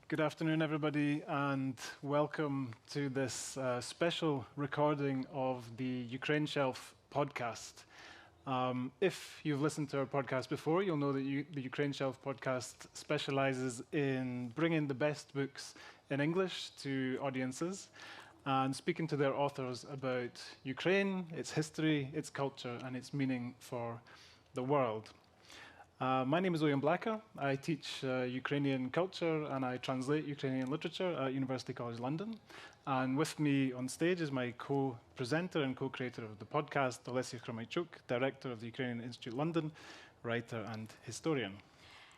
Good afternoon, everybody, and welcome to this special recording of the Ukraine Shelf podcast. If you've listened to our podcast before, you'll know that the Ukraine Shelf podcast specializes in bringing the best books in English to audiences and speaking to their authors about Ukraine, its history, its culture, and its meaning for the world. My name is Uilleam Blacker. I teach Ukrainian culture and I translate Ukrainian literature at University College London. And with me on stage is my co-presenter and co-creator of the podcast, Olesya Khromeychuk, director of the Ukrainian Institute London, writer and historian.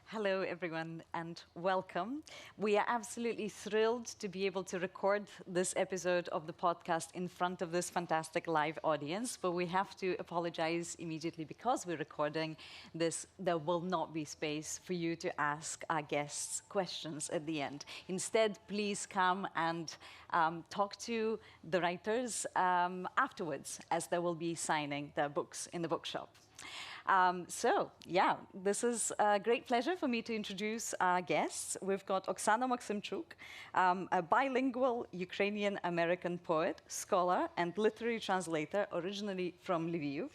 Hello, everyone, and welcome. We are absolutely thrilled to be able to record this episode of the podcast in front of this fantastic live audience, but we have to apologize immediately because we're recording this. There will not be space for you to ask our guests questions at the end. Instead, please come and talk to the writers afterwards, as they will be signing their books in the bookshop. This is a great pleasure for me to introduce our guests. We've got Oksana Maksymchuk, a bilingual Ukrainian-American poet, scholar, and literary translator, originally from Lviv.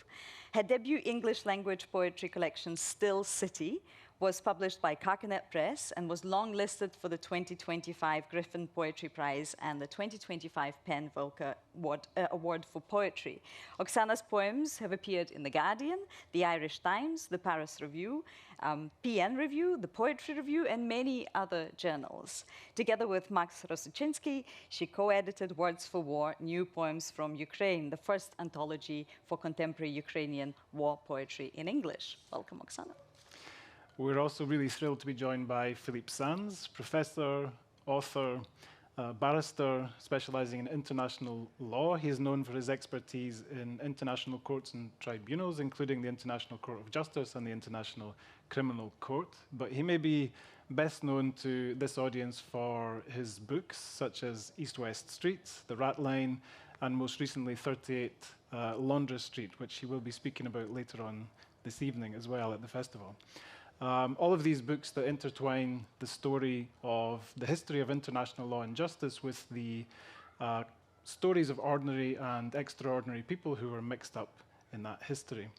Her debut English language poetry collection, Still City, was published by Carcanet Press and was long-listed for the 2025 Griffin Poetry Prize and the 2025 PEN Volker Award for Poetry. Oksana's poems have appeared in The Guardian, The Irish Times, The Paris Review, PN Review, The Poetry Review, and many other journals. Together with Max Rosychinsky, she co-edited Words for War, New Poems from Ukraine, the first anthology for contemporary Ukrainian war poetry in English. Welcome, Oksana. We're also really thrilled to be joined by Philippe Sands, professor, author, barrister specializing in international law. He is known for his expertise in international courts and tribunals, including the International Court of Justice and the International Criminal Court. But he may be best known to this audience for his books, such as East-West Street, The Rat Line, and most recently 38 Laundress Street, which he will be speaking about later on this evening as well at the festival. All of these books that intertwine the story of the history of international law and justice with the stories of ordinary and extraordinary people who were mixed up in that history.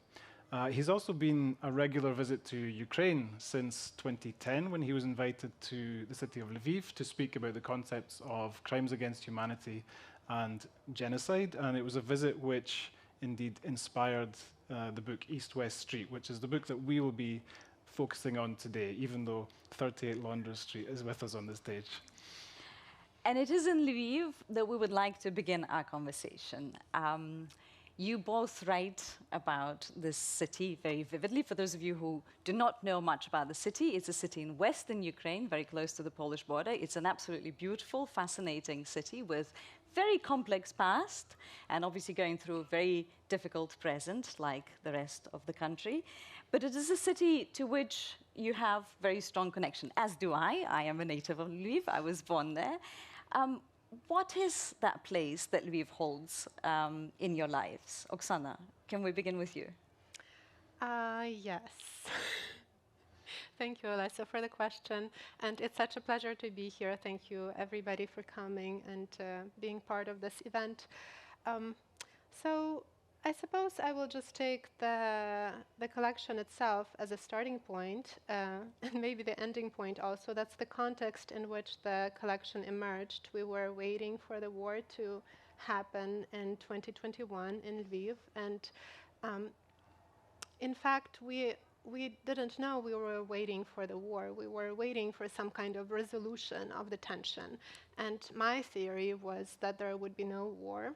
He's also been a regular visit to Ukraine since 2010, when he was invited to the city of Lviv to speak about the concepts of crimes against humanity and genocide. And it was a visit which indeed inspired the book East-West Street, which is the book that we will be focusing on today, even though 38 Laundress Street is with us on the stage. And it is in Lviv that we would like to begin our conversation. You both write about this city very vividly. For those of you who do not know much about the city, it's a city in western Ukraine, very close to the Polish border. It's an absolutely beautiful, fascinating city with very complex past, and obviously going through a very difficult present, like the rest of the country. But it is a city to which you have very strong connection, as do I. I am a native of Lviv. I was born there. What is that place that Lviv holds in your lives? Oksana, can we begin with you? Yes. Thank you, Olesya, for the question. And it's such a pleasure to be here. Thank you, everybody, for coming and being part of this event. So I suppose I will just take the collection itself as a starting point, and maybe the ending point also. That's the context in which the collection emerged. We were waiting for the war to happen in 2021 in Lviv. And in fact, we didn't know we were waiting for the war. We were waiting for some kind of resolution of the tension. And my theory was that there would be no war,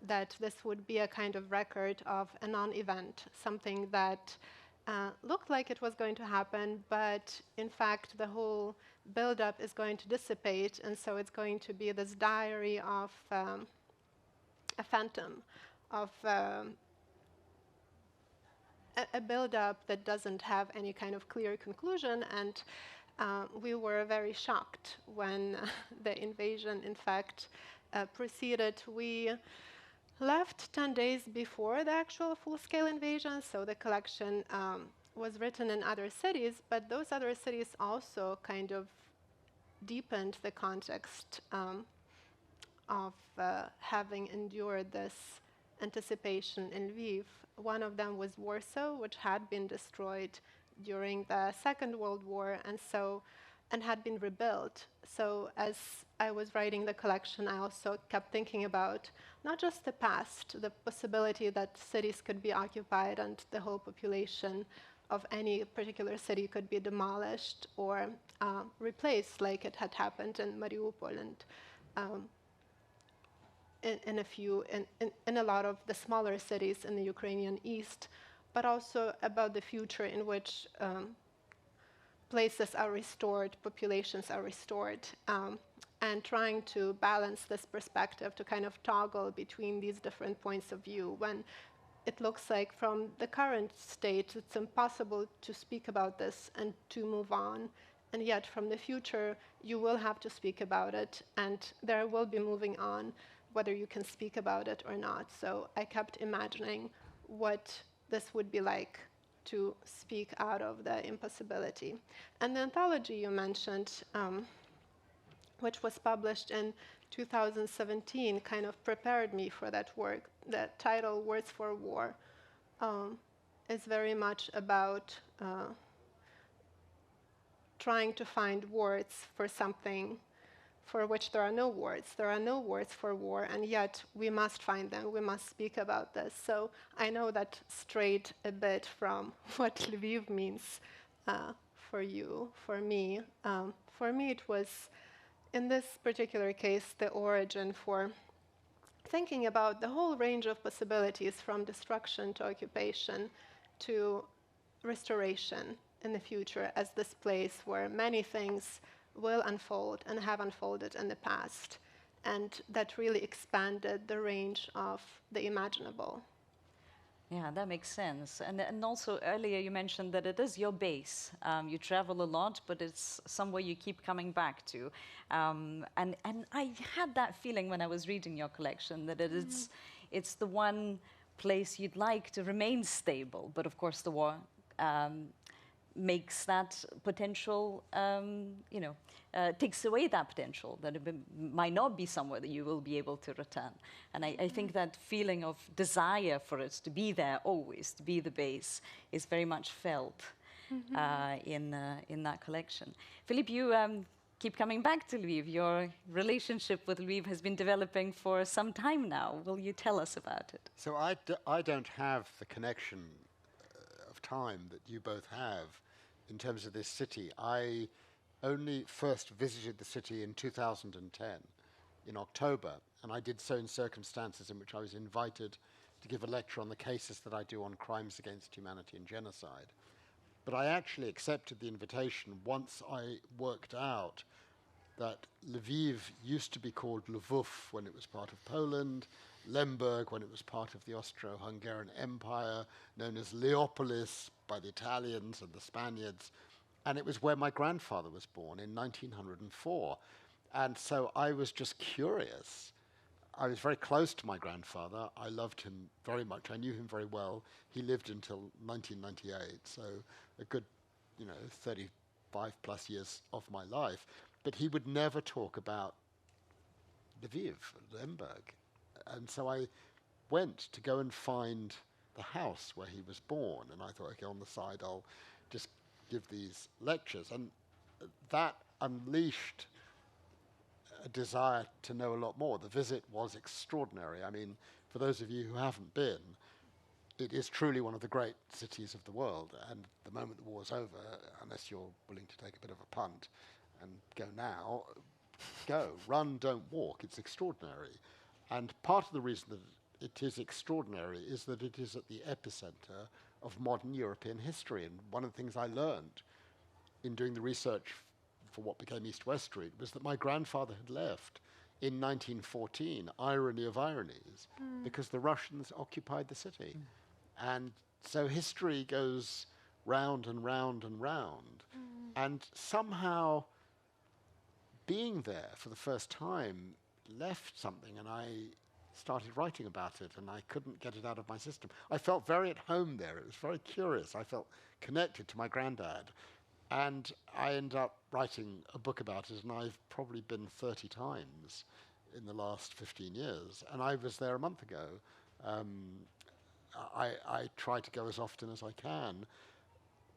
that this would be a kind of record of a non-event, something that looked like it was going to happen, but in fact the whole build-up is going to dissipate, and so it's going to be this diary of a phantom, of a build-up that doesn't have any kind of clear conclusion. And we were very shocked when the invasion, in fact, proceeded. We left 10 days before the actual full-scale invasion, so the collection was written in other cities, but those other cities also kind of deepened the context of having endured this anticipation in Lviv. One of them was Warsaw, which had been destroyed during the Second World War, and had been rebuilt. So as I was writing the collection, I also kept thinking about not just the past, the possibility that cities could be occupied and the whole population of any particular city could be demolished or replaced, like it had happened in Mariupol and in a lot of the smaller cities in the Ukrainian east, but also about the future in which places are restored, populations are restored, and trying to balance this perspective to kind of toggle between these different points of view when it looks like from the current state it's impossible to speak about this and to move on, and yet from the future you will have to speak about it and there will be moving on whether you can speak about it or not. So I kept imagining what this would be like to speak out of the impossibility. And the anthology you mentioned, which was published in 2017, kind of prepared me for that work. The title, Words for War, is very much about trying to find words for something for which there are no words. There are no words for war, and yet we must find them. We must speak about this. So I know that strayed a bit from what Lviv means for you, for me. For me, it was, in this particular case, the origin for thinking about the whole range of possibilities from destruction to occupation to restoration in the future as this place where many things will unfold and have unfolded in the past, and that really expanded the range of the imaginable. Yeah, that makes sense. And also earlier you mentioned that it is your base. You travel a lot, but it's somewhere you keep coming back to. And I had that feeling when I was reading your collection, that it's the one place you'd like to remain stable. But of course the war makes that potential, takes away that potential, that it might not be somewhere that you will be able to return. And I think that feeling of desire for it to be there always, to be the base, is very much felt in that collection. Philippe, you keep coming back to Lviv. Your relationship with Lviv has been developing for some time now. Will you tell us about it? So I don't have the connection of time that you both have in terms of this city. I only first visited the city in 2010, in October, and I did so in circumstances in which I was invited to give a lecture on the cases that I do on crimes against humanity and genocide. But I actually accepted the invitation once I worked out that Lviv used to be called Lvov when it was part of Poland, Lemberg when it was part of the Austro-Hungarian Empire, known as Leopolis by the Italians and the Spaniards, and it was where my grandfather was born in 1904. And so I was just curious. I was very close to my grandfather. I loved him very much. I knew him very well. He lived until 1998, so a good, 35 plus years of my life. But he would never talk about Lviv, Lemberg. And so I went to go and find the house where he was born, and I thought, okay, on the side I'll just give these lectures, and that unleashed a desire to know a lot more. The visit was extraordinary. I mean, for those of you who haven't been, it is truly one of the great cities of the world, and the moment the war's over, unless you're willing to take a bit of a punt and go now, go, run, don't walk. It's extraordinary. And part of the reason that it is extraordinary is that it is at the epicenter of modern European history. And one of the things I learned in doing the research for what became East-West Street was that my grandfather had left in 1914, irony of ironies, because the Russians occupied the city. And so history goes round and round and round. And somehow being there for the first time left something, and I started writing about it, and I couldn't get it out of my system. I felt very at home there. It was very curious. I felt connected to my granddad. And I end up writing a book about it, and I've probably been 30 times in the last 15 years. And I was there a month ago. I try to go as often as I can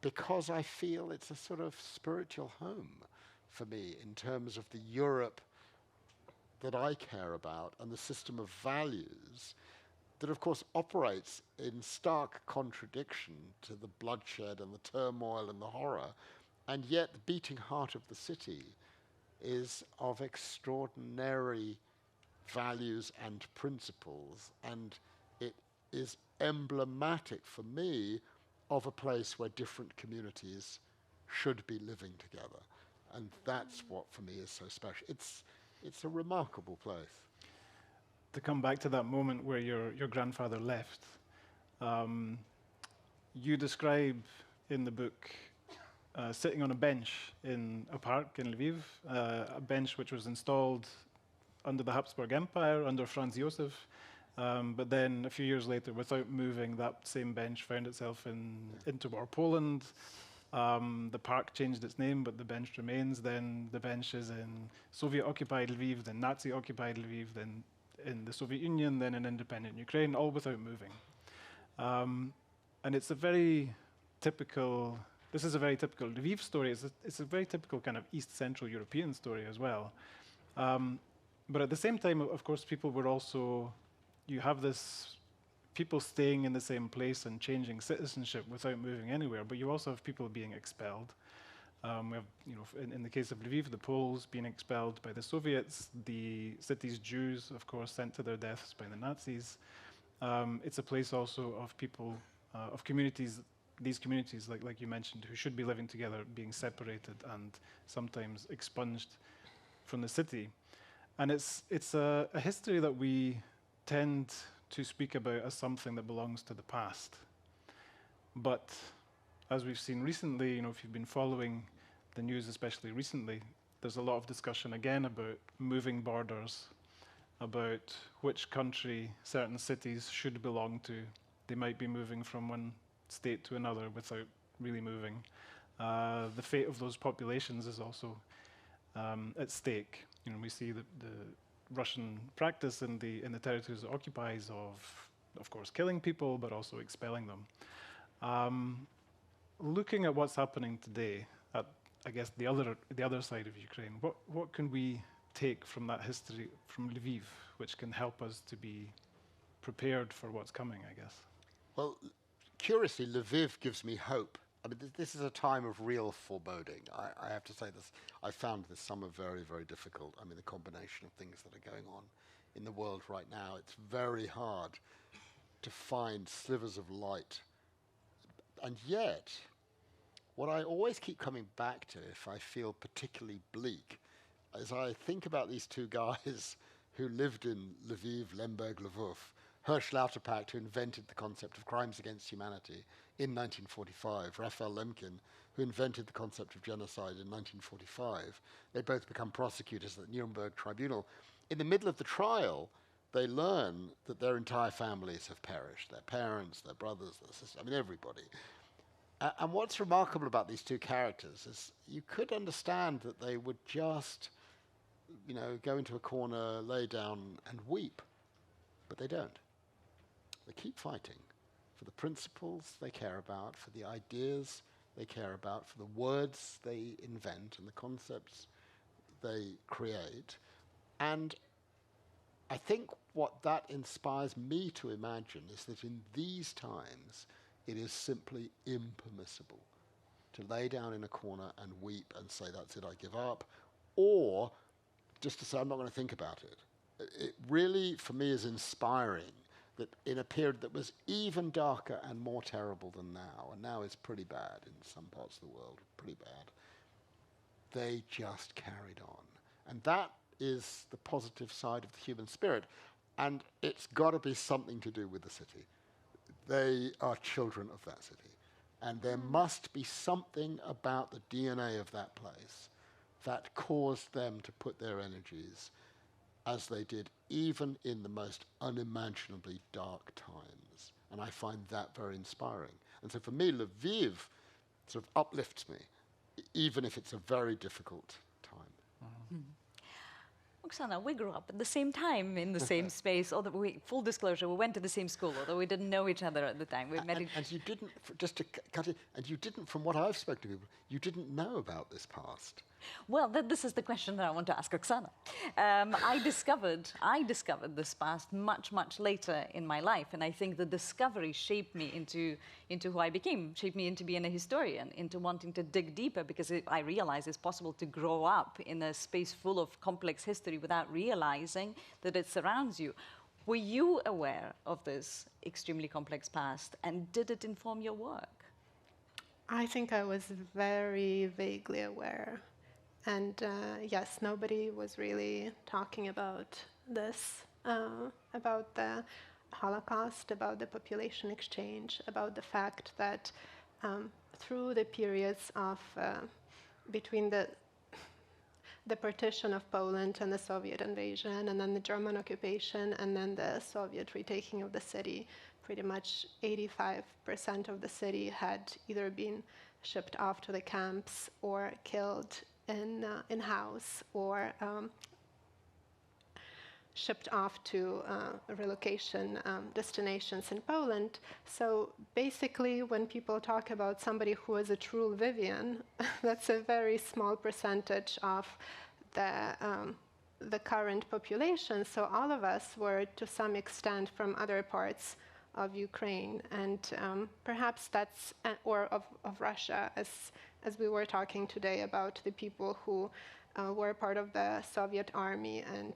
because I feel it's a sort of spiritual home for me in terms of the Europe that I care about and the system of values that, of course, operates in stark contradiction to the bloodshed and the turmoil and the horror, and yet the beating heart of the city is of extraordinary values and principles, and it is emblematic for me of a place where different communities should be living together. And that's what for me is so special. It's a remarkable place. To come back to that moment where your grandfather left, you describe in the book sitting on a bench in a park in Lviv, a bench which was installed under the Habsburg Empire, under Franz Josef, but then a few years later, without moving, that same bench found itself in interwar Poland. The park changed its name, but the bench remains. Then the bench is in Soviet-occupied Lviv, then Nazi-occupied Lviv, then in the Soviet Union, then in independent Ukraine, all without moving. And it's a very typical, this is a very typical Lviv story. It's a very typical kind of East Central European story as well. But at the same time, of course, people were also, you have this, people staying in the same place and changing citizenship without moving anywhere, but you also have people being expelled. We have, in the case of Lviv, the Poles being expelled by the Soviets, the city's Jews, of course, sent to their deaths by the Nazis. It's a place also of people, of communities, these communities, like you mentioned, who should be living together, being separated and sometimes expunged from the city. And it's a history that we tend to speak about as something that belongs to the past. But as we've seen recently, if you've been following the news, especially recently, there's a lot of discussion again about moving borders, about which country certain cities should belong to. They might be moving from one state to another without really moving. The fate of those populations is also at stake. We see the Russian practice in the territories it occupies of course, killing people, but also expelling them. Looking at what's happening today, at I guess the other side of Ukraine, what can we take from that history from Lviv, which can help us to be prepared for what's coming, I guess? Well, curiously, Lviv gives me hope. I mean, this is a time of real foreboding. I have to say this. I found this summer very, very difficult. I mean, the combination of things that are going on in the world right now, it's very hard to find slivers of light. And yet, what I always keep coming back to, if I feel particularly bleak, is I think about these two guys who lived in Lviv, Lemberg, Lvov, Hersch Lauterpacht, who invented the concept of crimes against humanity in 1945, Raphael Lemkin, who invented the concept of genocide in 1945. They both become prosecutors at the Nuremberg Tribunal. In the middle of the trial, they learn that their entire families have perished, their parents, their brothers, their sisters, I mean, everybody. And what's remarkable about these two characters is you could understand that they would just, go into a corner, lay down and weep, but they don't. They keep fighting for the principles they care about, for the ideas they care about, for the words they invent and the concepts they create. And I think what that inspires me to imagine is that in these times, it is simply impermissible to lay down in a corner and weep and say, that's it, I give up, or just to say, I'm not going to think about it. It really, for me, is inspiring that in a period that was even darker and more terrible than now, and now it's pretty bad in some parts of the world, pretty bad, they just carried on. And that is the positive side of the human spirit. And it's got to be something to do with the city. They are children of that city. And there must be something about the DNA of that place that caused them to put their energies as they did, even in the most unimaginably dark times. And I find that very inspiring. And so for me, Lviv sort of uplifts me even if it's a very difficult time. Oksana, we grew up at the same time in the same space. Although full disclosure, we went to the same school, although we didn't know each other at the time. We met And you didn't, just to cut it, and you didn't, from what I've spoken to people, you didn't know about this past. Well, this is the question that I want to ask Oksana. I discovered this past much, much later in my life, and I think the discovery shaped me into who I became, shaped me into being a historian, into wanting to dig deeper, because I realized it's possible to grow up in a space full of complex history without realizing that it surrounds you. Were you aware of this extremely complex past, and did it inform your work? I think I was very vaguely aware. And yes, nobody was really talking about this, about the Holocaust, about the population exchange, about the fact that through the periods of between the partition of Poland and the Soviet invasion, and then the German occupation, and then the Soviet retaking of the city, pretty much 85% of the city had either been shipped off to the camps or killed in-house, or shipped off to relocation destinations in Poland. So basically, when people talk about somebody who is a true Vivian, that's a very small percentage of the current population. So all of us were, to some extent, from other parts of Ukraine, and perhaps that's, or of Russia, as we were talking today about the people who were part of the Soviet army and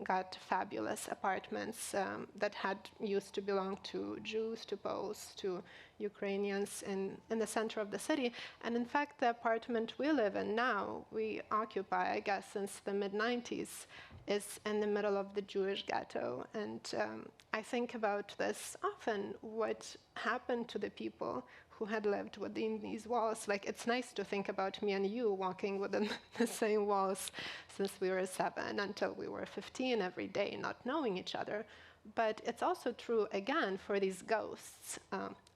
got fabulous apartments that had used to belong to Jews, to Poles, to Ukrainians in the center of the city. And in fact, the apartment we live in now, we occupy, I guess, since the mid-90s, is in the middle of the Jewish ghetto. And I think about this often, what happened to the people who had lived within these walls. Like, it's nice to think about me and you walking within the same walls since we were 7 until we were 15 every day, not knowing each other. But it's also true, again, for these ghosts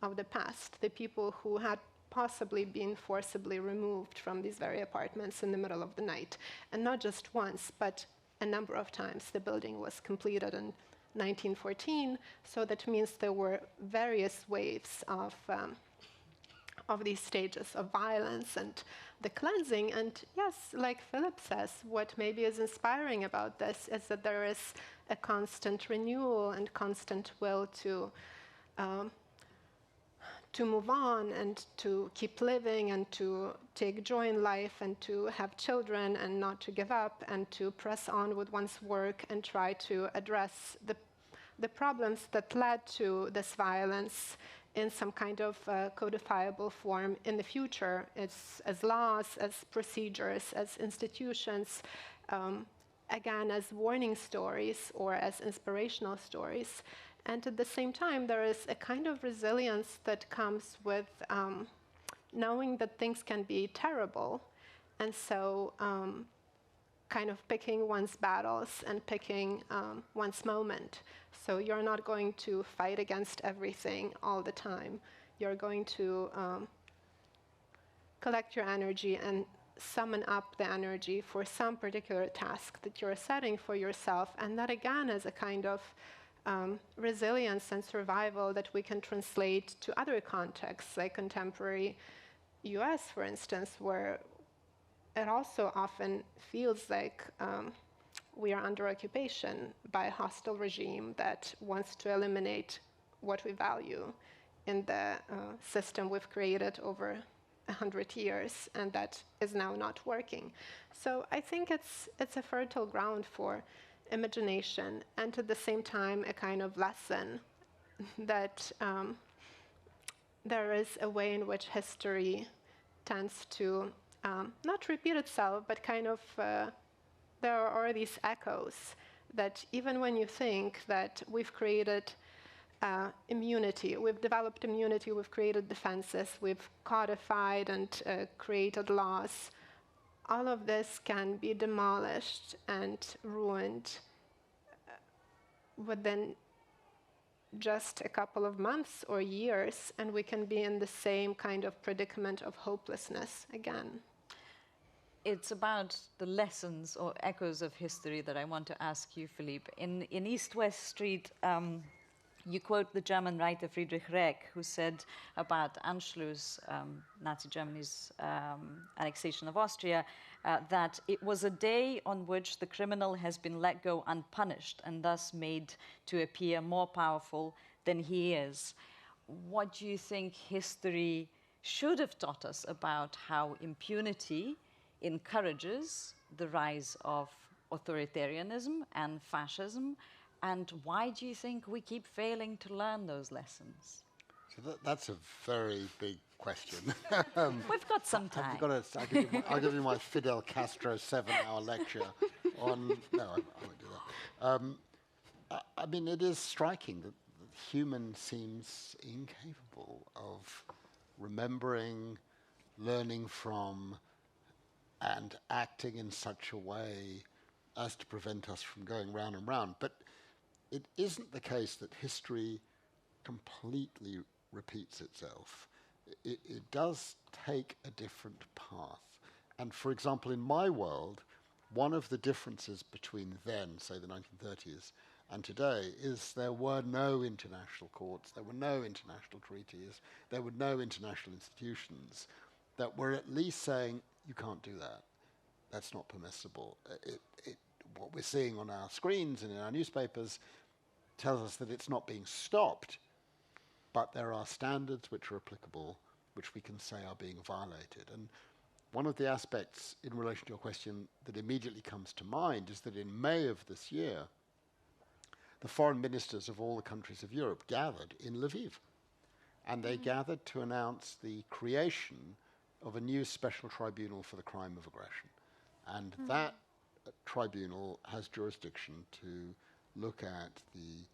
of the past, the people who had possibly been forcibly removed from these very apartments in the middle of the night. And not just once, but a number of times. The building was completed in 1914, so that means there were various waves of these stages of violence and the cleansing. And yes, like Philippe says, what maybe is inspiring about this is that there is a constant renewal and constant will to move on and to keep living and to take joy in life and to have children and not to give up and to press on with one's work and try to address the problems that led to this violence in some kind of codifiable form in the future, as laws, as procedures, as institutions, again, as warning stories or as inspirational stories. And at the same time, there is a kind of resilience that comes with knowing that things can be terrible. And so kind of picking one's battles and picking one's moment. So you're not going to fight against everything all the time. You're going to collect your energy and summon up the energy for some particular task that you're setting for yourself. And that, again, is a kind of resilience and survival that we can translate to other contexts, like contemporary US, for instance, where it also often feels like we are under occupation by a hostile regime that wants to eliminate what we value in the system we've created over 100 years, and that is now not working. So I think it's a fertile ground for imagination, and at the same time a kind of lesson that there is a way in which history tends to not repeat itself, but kind of there are these echoes that even when you think that we've created immunity, we've developed immunity, we've created defenses, we've codified and created laws, all of this can be demolished and ruined within just a couple of months or years, and we can be in the same kind of predicament of hopelessness again. It's about the lessons or echoes of history that I want to ask you, Philippe. In East-West Street, you quote the German writer Friedrich Reck, who said about Anschluss, Nazi Germany's annexation of Austria, that it was a day on which the criminal has been let go unpunished and thus made to appear more powerful than he is. What do you think history should have taught us about how impunity encourages the rise of authoritarianism and fascism, and why do you think we keep failing to learn those lessons? So that's a very big question. We've got some time. I'll give you my Fidel Castro 7-hour lecture on... No, I won't do that. I mean, it is striking that the human seems incapable of remembering, learning from, and acting in such a way as to prevent us from going round and round. But it isn't the case that history completely repeats itself. It does take a different path. And for example, in my world, one of the differences between then, say the 1930s, and today is there were no international courts, there were no international treaties, there were no international institutions that were at least saying, you can't do that. That's not permissible. What we're seeing on our screens and in our newspapers tells us that it's not being stopped, but there are standards which are applicable, which we can say are being violated. And one of the aspects in relation to your question that immediately comes to mind is that in May of this year, the foreign ministers of all the countries of Europe gathered in Lviv. And they gathered to announce the creation of a new special tribunal for the crime of aggression. And that tribunal has jurisdiction to look at the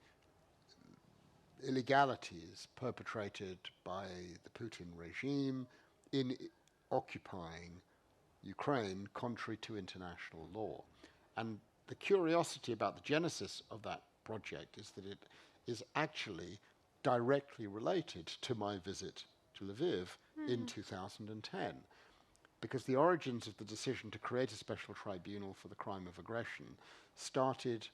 illegalities perpetrated by the Putin regime in occupying Ukraine contrary to international law. And the curiosity about the genesis of that project is that it is actually directly related to my visit to Lviv in 2010, because the origins of the decision to create a special tribunal for the crime of aggression started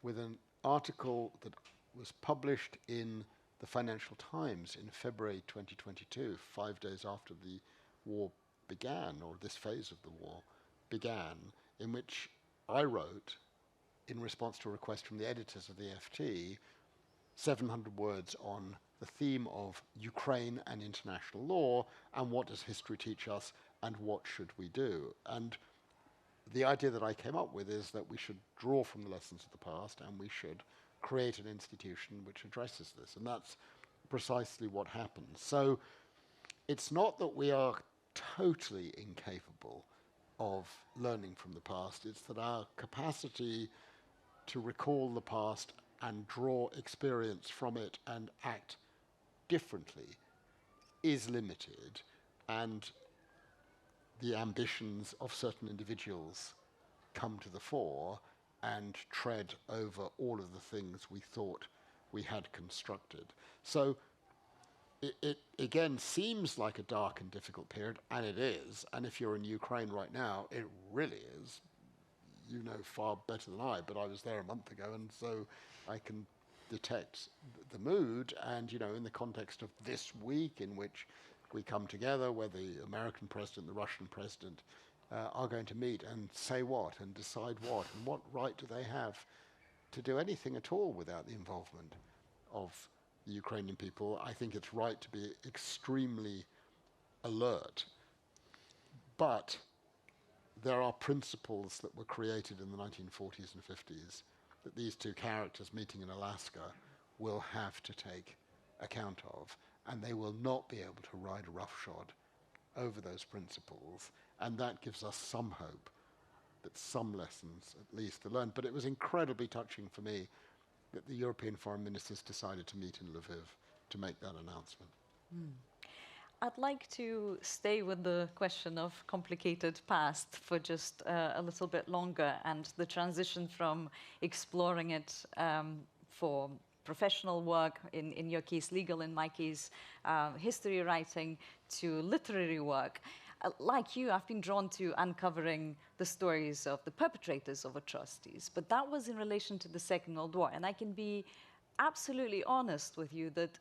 with an article that was published in the Financial Times in February 2022, 5 days after the war began, or this phase of the war began, in which I wrote, in response to a request from the editors of the FT, 700 words on the theme of Ukraine and international law, and what does history teach us, and what should we do? And the idea that I came up with is that we should draw from the lessons of the past, and we should create an institution which addresses this. And that's precisely what happens. So it's not that we are totally incapable of learning from the past, it's that our capacity to recall the past and draw experience from it and act differently is limited, and the ambitions of certain individuals come to the fore and tread over all of the things we thought we had constructed. So it again seems like a dark and difficult period, and it is. And if you're in Ukraine right now, it really is. You know far better than I, but I was there a month ago, and so I can detect the mood. And, you know, in the context of this week in which we come together, where the American president, the Russian president are going to meet and say what and decide what, and what right do they have to do anything at all without the involvement of the Ukrainian people. I think it's right to be extremely alert. But there are principles that were created in the 1940s and 50s that these two characters meeting in Alaska will have to take account of, and they will not be able to ride roughshod over those principles, and that gives us some hope that some lessons at least are learned. But it was incredibly touching for me that the European foreign ministers decided to meet in Lviv to make that announcement. I'd like to stay with the question of complicated past for just a little bit longer, and the transition from exploring it for professional work, in your case legal, in my case history writing, to literary work. Like you, I've been drawn to uncovering the stories of the perpetrators of atrocities, but that was in relation to the Second World War. And I can be absolutely honest with you that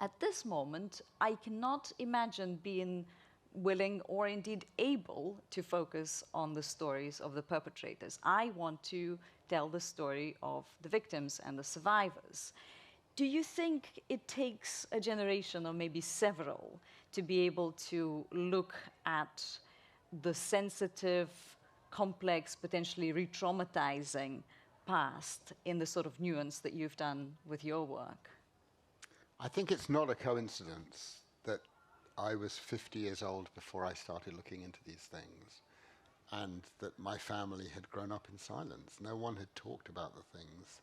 at this moment, I cannot imagine being willing or indeed able to focus on the stories of the perpetrators. I want to tell the story of the victims and the survivors. Do you think it takes a generation or maybe several to be able to look at the sensitive, complex, potentially re-traumatizing past in the sort of nuance that you've done with your work? I think it's not a coincidence that I was 50 years old before I started looking into these things, and that my family had grown up in silence. No one had talked about the things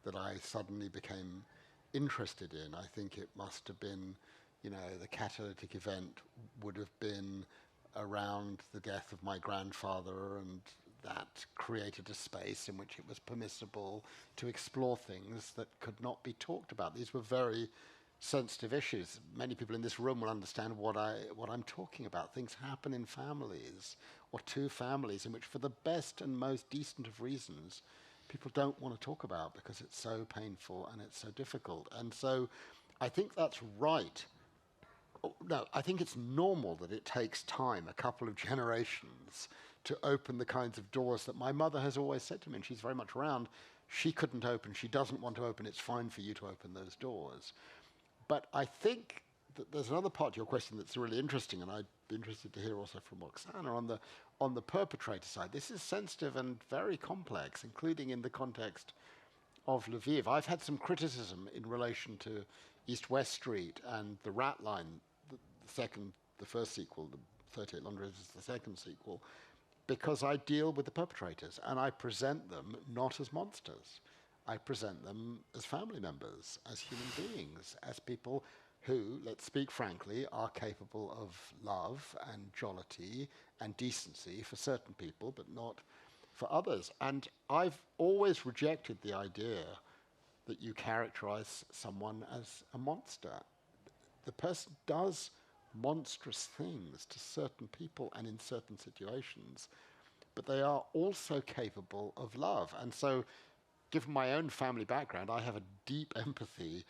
that I suddenly became interested in. I think it must have been, you know, the catalytic event would have been around the death of my grandfather, and that created a space in which it was permissible to explore things that could not be talked about. These were very sensitive issues. Many people in this room will understand what I'm talking about. Things happen in families, or two families, in which for the best and most decent of reasons, people don't want to talk about because it's so painful and it's so difficult. And so I think that's right. No, I think it's normal that it takes time, a couple of generations, to open the kinds of doors that my mother has always said to me, and she's very much around. She couldn't open, she doesn't want to open, it's fine for you to open those doors. But I think that there's another part to your question that's really interesting, and I'd be interested to hear also from Oksana on the perpetrator side. This is sensitive and very complex, including in the context of Lviv. I've had some criticism in relation to East-West Street and the Rat Line, the first sequel, the 38 London is the second sequel, because I deal with the perpetrators and I present them not as monsters. I present them as family members, as human beings, as people who, let's speak frankly, are capable of love and jollity and decency for certain people, but not for others. And I've always rejected the idea that you characterize someone as a monster. The person does monstrous things to certain people and in certain situations, but they are also capable of love. And so, given my own family background, I have a deep empathy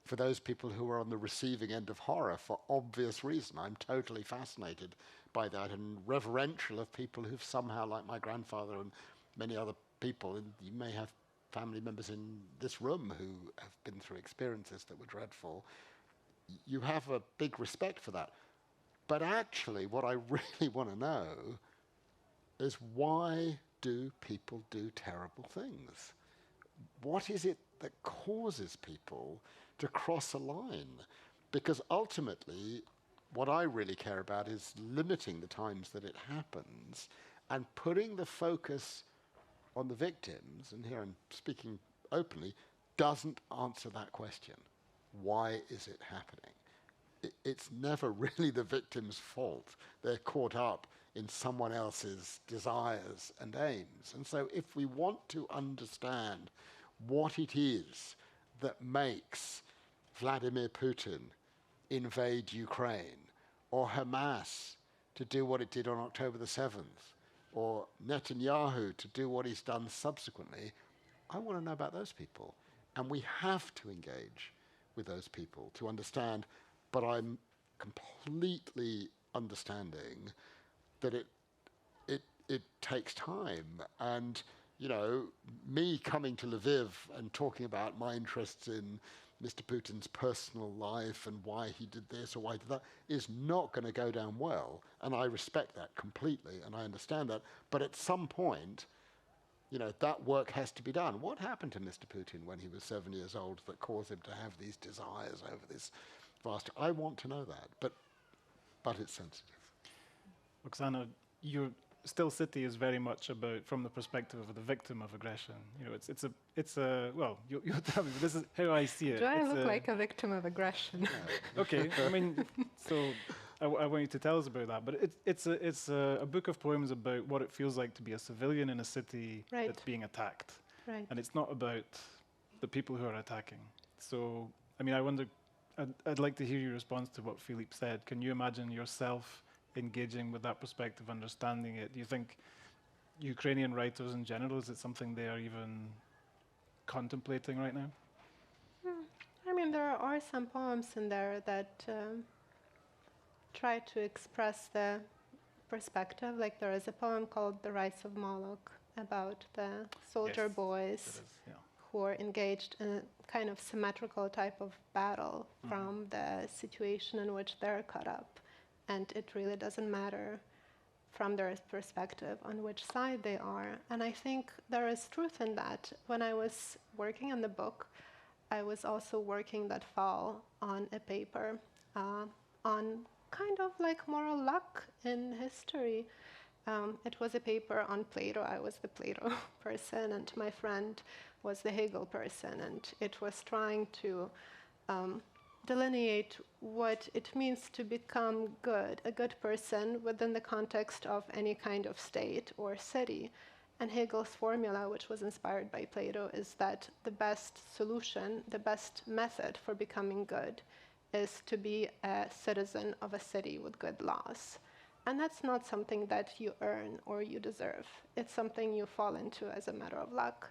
for those people who are on the receiving end of horror for obvious reason. I'm totally fascinated by that and reverential of people who've somehow, like my grandfather and many other people, and you may have family members in this room who have been through experiences that were dreadful. You have a big respect for that. But actually, what I really want to know is, why do people do terrible things? What is it that causes people to cross a line? Because ultimately, what I really care about is limiting the times that it happens and putting the focus on the victims, and here I'm speaking openly, doesn't answer that question. Why is it happening? It's never really the victim's fault. They're caught up in someone else's desires and aims. And so if we want to understand what it is that makes Vladimir Putin invade Ukraine, or Hamas to do what it did on October the 7th, or Netanyahu to do what he's done subsequently, I want to know about those people. And we have to engage with those people to understand, but I'm completely understanding that it takes time. And, you know, me coming to Lviv and talking about my interests in Mr. Putin's personal life and why he did this or why he did that is not going to go down well. And I respect that completely, and I understand that. But at some point, you know, that work has to be done. What happened to Mr. Putin when he was 7 years old that caused him to have these desires over this vast... I want to know that, but it's sensitive. Oksana, your Still City is very much about, from the perspective of the victim of aggression. You know, it's a well, you'll tell me, but this is how I see it. Do I look like a victim of aggression? Okay, I mean, so I want you to tell us about that. But it's a book of poems about what it feels like to be a civilian in a city Right. that's being attacked. Right. And it's not about the people who are attacking. So, I mean, I wonder, I'd like to hear your response to what Philippe said. Can you imagine yourself engaging with that perspective, understanding it? Do you think Ukrainian writers in general, is it something they are even contemplating right now? I mean, there are some poems in there that try to express the perspective. Like there is a poem called The Rites of Moloch about the soldier Yes, boys yeah. who are engaged in a kind of symmetrical type of battle from the situation in which they're caught up. And it really doesn't matter from their perspective on which side they are. And I think there is truth in that. When I was working on the book, I was also working that fall on a paper on kind of like moral luck in history. It was a paper on Plato. I was the Plato person, and my friend was the Hegel person. And it was trying to delineate what it means to become good, a good person within the context of any kind of state or city. And Hegel's formula, which was inspired by Plato, is that the best solution, the best method for becoming good is to be a citizen of a city with good laws. And that's not something that you earn or you deserve. It's something you fall into as a matter of luck.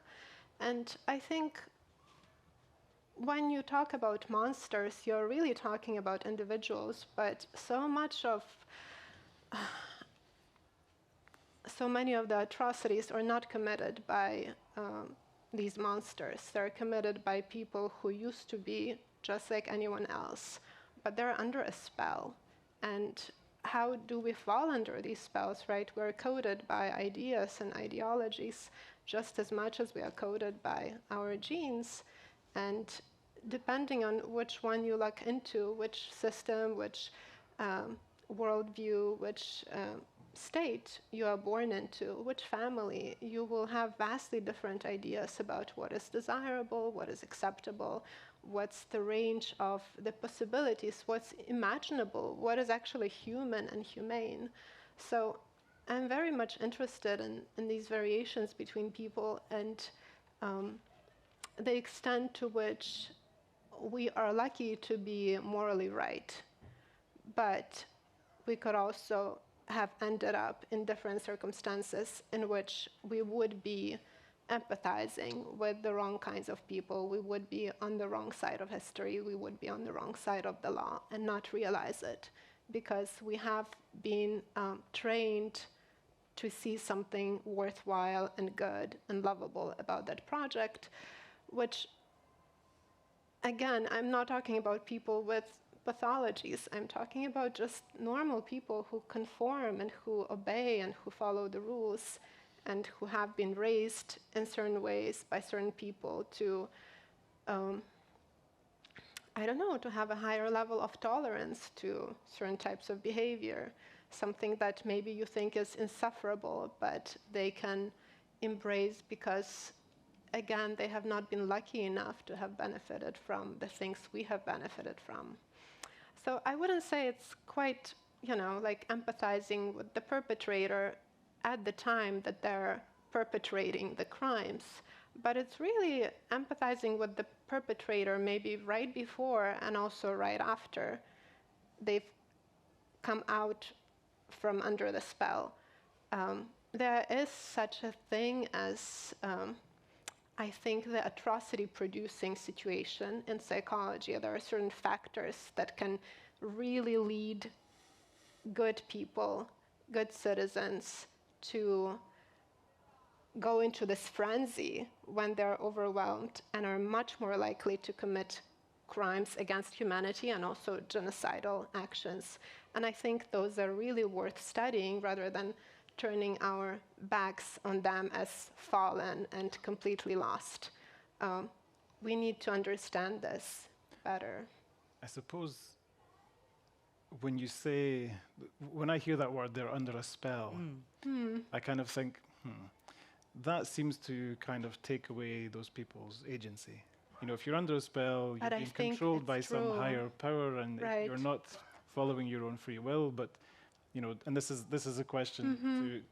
And I think when you talk about monsters, you're really talking about individuals, but so many of the atrocities are not committed by these monsters. They're committed by people who used to be just like anyone else, but they're under a spell. And how do we fall under these spells, right? We're coded by ideas and ideologies just as much as we are coded by our genes. And depending on which one you look into, which system, which worldview, which state you are born into, which family, you will have vastly different ideas about what is desirable, what is acceptable, what's the range of the possibilities, what's imaginable, what is actually human and humane. So I'm very much interested in these variations between people and the extent to which we are lucky to be morally right, but we could also have ended up in different circumstances in which we would be empathizing with the wrong kinds of people, we would be on the wrong side of history, we would be on the wrong side of the law and not realize it, because we have been trained to see something worthwhile and good and lovable about that project, which, again, I'm not talking about people with pathologies. I'm talking about just normal people who conform and who obey and who follow the rules and who have been raised in certain ways by certain people to, I don't know, to have a higher level of tolerance to certain types of behavior, something that maybe you think is insufferable, but they can embrace because, again, they have not been lucky enough to have benefited from the things we have benefited from. So I wouldn't say it's quite, like empathizing with the perpetrator at the time that they're perpetrating the crimes, but it's really empathizing with the perpetrator maybe right before and also right after they've come out from under the spell. There is such a thing as I think the atrocity-producing situation in psychology. There are certain factors that can really lead good people, good citizens, to go into this frenzy when they're overwhelmed and are much more likely to commit crimes against humanity and also genocidal actions. And I think those are really worth studying rather than turning our backs on them as fallen and completely lost. We need to understand this better. I suppose when I hear that word, they're under a spell, I kind of think, that seems to kind of take away those people's agency. If you're under a spell, you're being controlled by some higher power, and you're not following your own free will. But and this is a question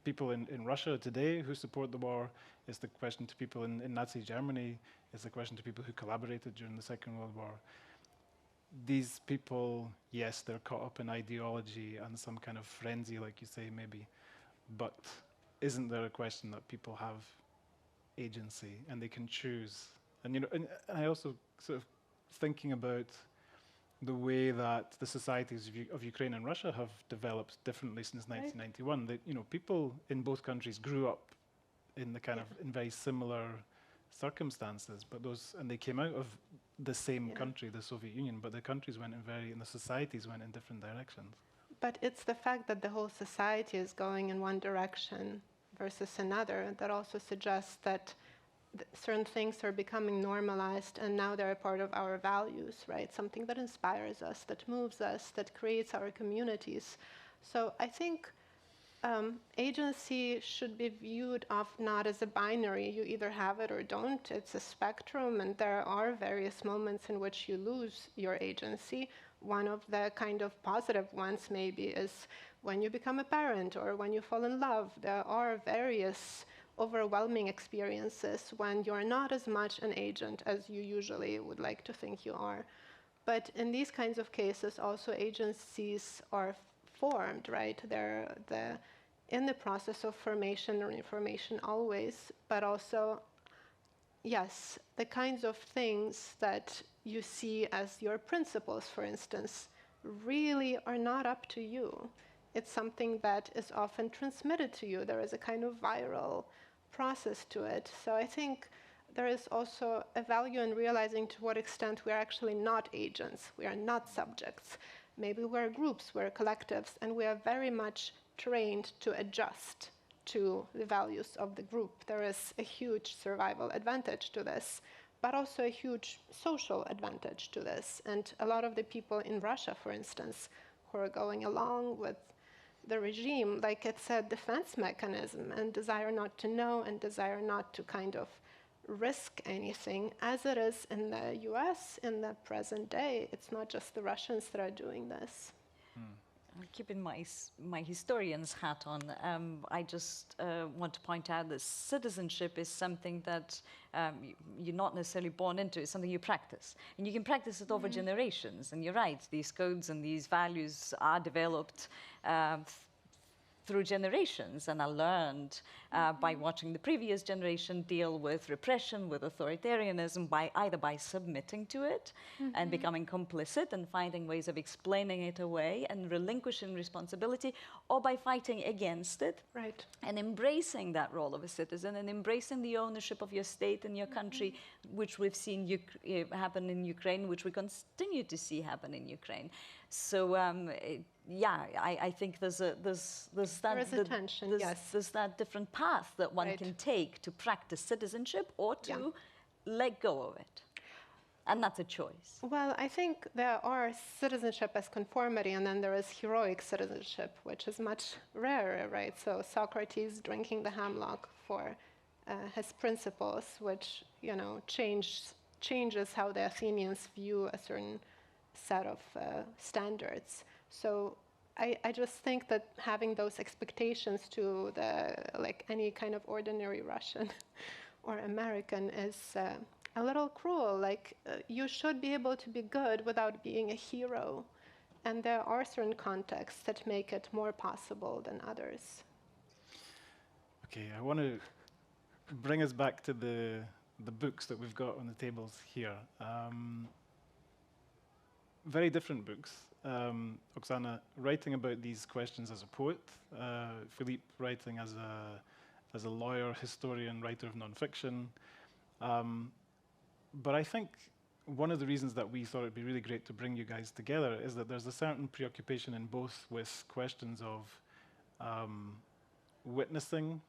people in Russia today who support the war. It's the question to people in Nazi Germany. It's the question to people who collaborated during the Second World War. These people, yes, they're caught up in ideology and some kind of frenzy, like you say, maybe. But isn't there a question that people have agency and they can choose? And and I also sort of thinking about the way that the societies of Ukraine and Russia have developed differently since 1991. That people in both countries grew up in the kind of in very similar circumstances, but they came out of the same country, the Soviet Union, but the countries went and the societies went in different directions. But it's the fact that the whole society is going in one direction versus another that also suggests that certain things are becoming normalized and now they're a part of our values, right? Something that inspires us, that moves us, that creates our communities. So I think agency should be viewed not as a binary. You either have it or don't. It's a spectrum, and there are various moments in which you lose your agency. One of the kind of positive ones maybe is when you become a parent or when you fall in love. There are various overwhelming experiences when you're not as much an agent as you usually would like to think you are. But in these kinds of cases, also agencies are formed, right? They're in the process of formation or information always, but also, yes, the kinds of things that you see as your principles, for instance, really are not up to you. It's something that is often transmitted to you. There is a kind of viral process to it. So I think there is also a value in realizing to what extent we are actually not agents. We are not subjects. Maybe we're groups, we're collectives, and we are very much trained to adjust to the values of the group. There is a huge survival advantage to this, but also a huge social advantage to this. And a lot of the people in Russia, for instance, who are going along with the regime, like it's a defense mechanism and desire not to know and desire not to kind of risk anything, as it is in the US in the present day. It's not just the Russians that are doing this. Keeping my historian's hat on, I just want to point out that citizenship is something that you're not necessarily born into. It's something you practice. And you can practice it over generations. And you're right, these codes and these values are developed through generations and are learned by watching the previous generation deal with repression, with authoritarianism, either by submitting to it and becoming complicit and finding ways of explaining it away and relinquishing responsibility, or by fighting against it and embracing that role of a citizen and embracing the ownership of your state and your country, which we've seen happen in Ukraine, which we continue to see happen in Ukraine. So I think there's that tension, there's that different path that one can take to practice citizenship or to let go of it, and that's a choice. Well, I think there are citizenship as conformity, and then there is heroic citizenship, which is much rarer, right? So Socrates drinking the hemlock for his principles, which changes how the Athenians view a certain set of standards. So I just think that having those expectations to any kind of ordinary Russian or American is a little cruel. You should be able to be good without being a hero. And there are certain contexts that make it more possible than others. Okay, I want to bring us back to the books that we've got on the tables here. Very different books. Oksana writing about these questions as a poet, Philippe writing as a lawyer, historian, writer of nonfiction. But I think one of the reasons that we thought it'd be really great to bring you guys together is that there's a certain preoccupation in both with questions of witnessing,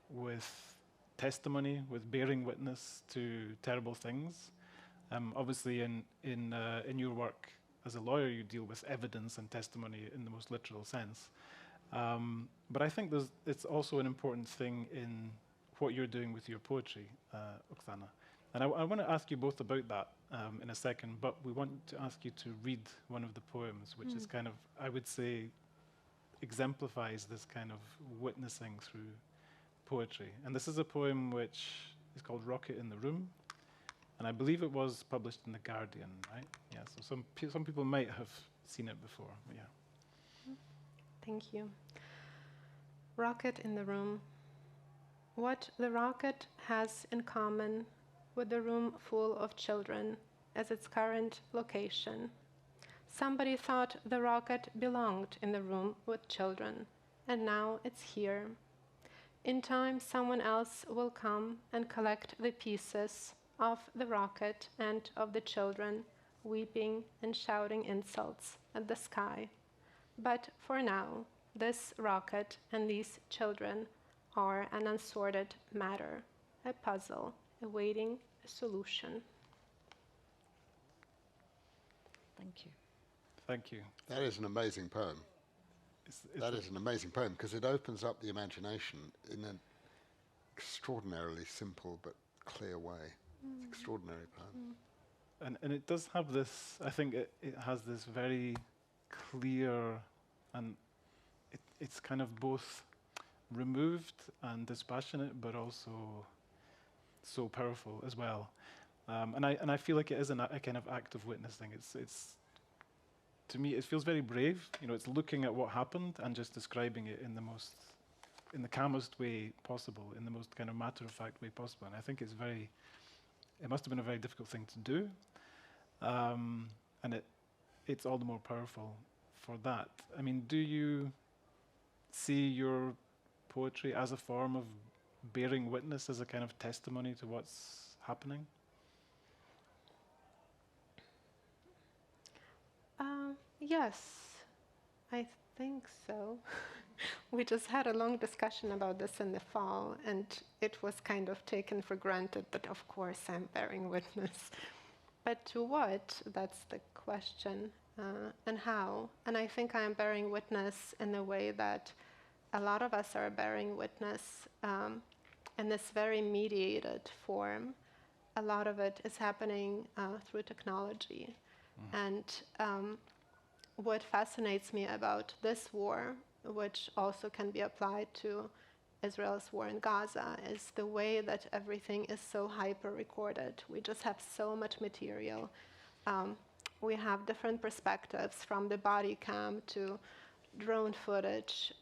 with testimony, with bearing witness to terrible things. Obviously, in your work as a lawyer, you deal with evidence and testimony in the most literal sense. But I think it's also an important thing in what you're doing with your poetry, Oksana. And I want to ask you both about that in a second, but we want to ask you to read one of the poems, which is kind of, I would say, exemplifies this kind of witnessing through poetry. And this is a poem which is called Rocket in the Room, and I believe it was published in The Guardian, right? Yeah, so some people might have seen it before, but yeah. Thank you. Rocket in the room. What the rocket has in common with the room full of children as its current location. Somebody thought the rocket belonged in the room with children, and now it's here. In time, someone else will come and collect the pieces of the rocket and of the children, weeping and shouting insults at the sky. But for now, this rocket and these children are an unsorted matter, a puzzle awaiting a solution. Thank you. Thank you. That is an amazing poem. That is an amazing poem because it opens up the imagination in an extraordinarily simple but clear way. It's an extraordinary poem. And it does have this, I think it has this very clear, and it's kind of both removed and dispassionate, but also so powerful as well. And I feel like it is a kind of act of witnessing. It's to me, it feels very brave. You know, it's looking at what happened and just describing it in the calmest way possible, in the most kind of matter-of-fact way possible. And I think it must have been a very difficult thing to do. And it's all the more powerful for that. I mean, do you see your poetry as a form of bearing witness, as a kind of testimony to what's happening? Yes, I think so. We just had a long discussion about this in the fall, and it was kind of taken for granted that, of course, I'm bearing witness. But to what? That's the question. And how? And I think I'm bearing witness in the way that a lot of us are bearing witness in this very mediated form. A lot of it is happening through technology. And what fascinates me about this war, which also can be applied to Israel's war in Gaza, is the way that everything is so hyper-recorded. We just have so much material. We have different perspectives, from the body cam to drone footage,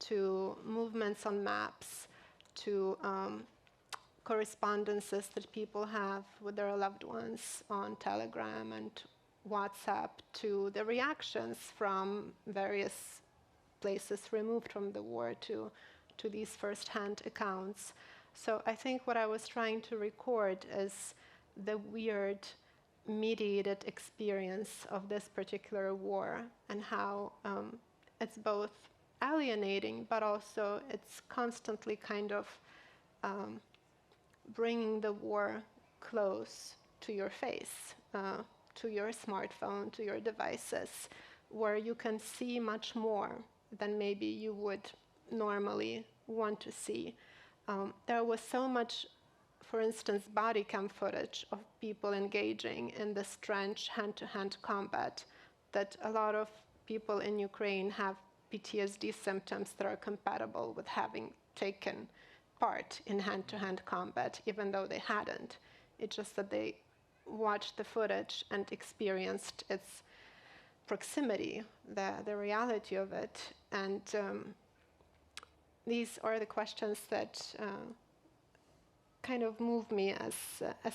to movements on maps, to correspondences that people have with their loved ones on Telegram and WhatsApp, to the reactions from various places removed from the war to these first-hand accounts. So I think what I was trying to record is the weird mediated experience of this particular war, and how it's both alienating, but also it's constantly kind of bringing the war close to your face, to your smartphone, to your devices, where you can see much more than maybe you would normally want to see. There was so much, for instance, body cam footage of people engaging in this trench hand-to-hand combat, that a lot of people in Ukraine have PTSD symptoms that are compatible with having taken part in hand-to-hand combat, even though they hadn't. It's just that they watched the footage and experienced its proximity, the reality of it. And these are the questions that kind of move me as